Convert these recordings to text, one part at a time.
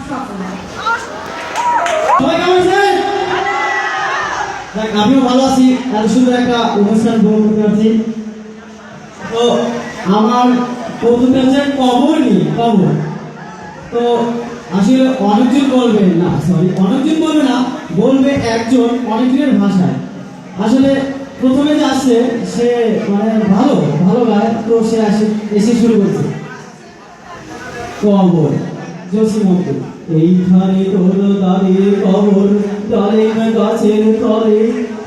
সবাই কেমন আছেন? আমিও ভালো আছি। এত সুন্দর একটা অনুষ্ঠান উপভোগ করতে পারছি। তো আমার কৌতুকটা হচ্ছে কবর নিয়ে, কবর। তো আসলে অনেকজন বলবে না, সরি অনেকজন বলবে না, বলবে একজন অনেকজনের ভাষায়। আসলে প্রথমে যে আসছে সে মানে ভালো ভালো গায়, তো সে এসে শুরু করছে কবর জসিমন্ত। এইখানে তোর দাঁড়িয়ে কবর, ডালিম গাছের তলে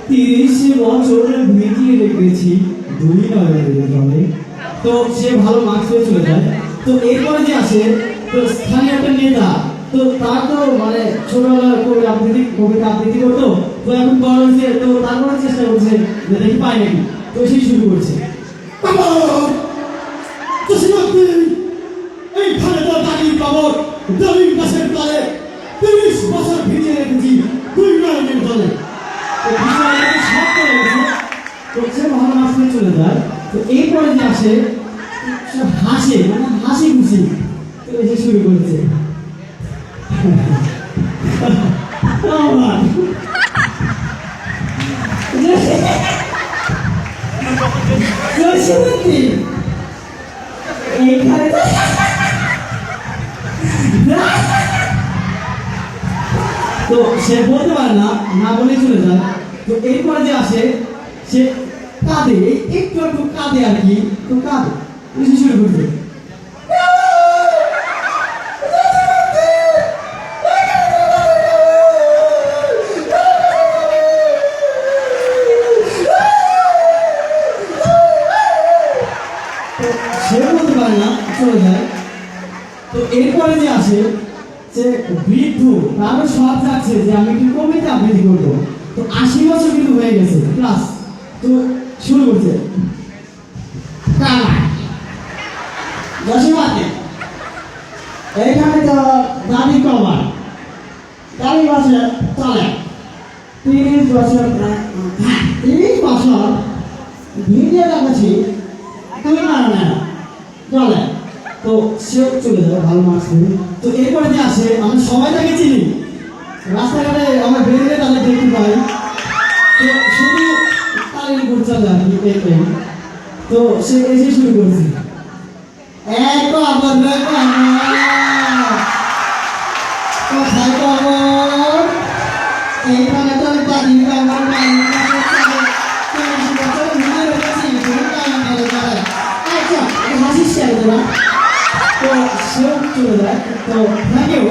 ৩০ বছর ভিজিয়ে রেখেছি ২ নয়নের জলে। তো সে ভালো মার্কস পেয়ে চলে যায়। তো এরপরে যে আসে তো স্থানীয় একটা নেতা, তো তার তো মানে ছোটবেলার কবিতা আবৃত্তি করতো। তো এখন বড় হয়েছে, তো তারপরে চেষ্টা করছে যে দেখি পায় নাকি, তো সেই শুরু করছে এইখানে তো দাঁড়িয়ে কবর, ডালিম গাছের তলে ৩০ বছর ভিজিয়ে রেখেছি ২ নয়নের জলে। তো সে ভালো মাছ পেয়ে চলে যায়। তো এরপরে যে আসে সে হাসে, মানে হাসি খুশি, তো এসে শুরু করেছে এইখানে তো সে বলতে পারে না, না বলে চলে যায়। তো এরপরে যে আসে সে কাঁদে, একটু একটু কাঁদে আর কি, তো কাঁদে বেশি শুরু করছে সে বলতে পারে না, চলে যায়। তো এরপরে যে আসে যে বৃদ্ধ, তারও সব থাকছে যে আমি একটু কবিতা আবৃত্তি করবো। তো ৮০ বছর কিন্তু হয়ে গেছে ক্লাস, তো শুরু করছে এইখানে তো দাবি কমার দাবি বছর চলে ৩০ বছর, ৩০ বছর ভিডিও দেখাচ্ছি তুমি মারো না চলে। তো সেও চলে যাবে ভালো মার্কস পেয়ে। তো এরপরে যে আসে আমরা সবাই তাকে চিনি, রাস্তাঘাটে আমরা বেরোলে তাদের দেখতে পাই, তো শুধু তালিম করছে আর কি এটাই। তো সে এসে শুরু করছে কোথায় কবর, এইখানে তো দাদি কবর, হাসিস চাই তোরা। তো সেও চলে যায়। তো থ্যাংক ইউ।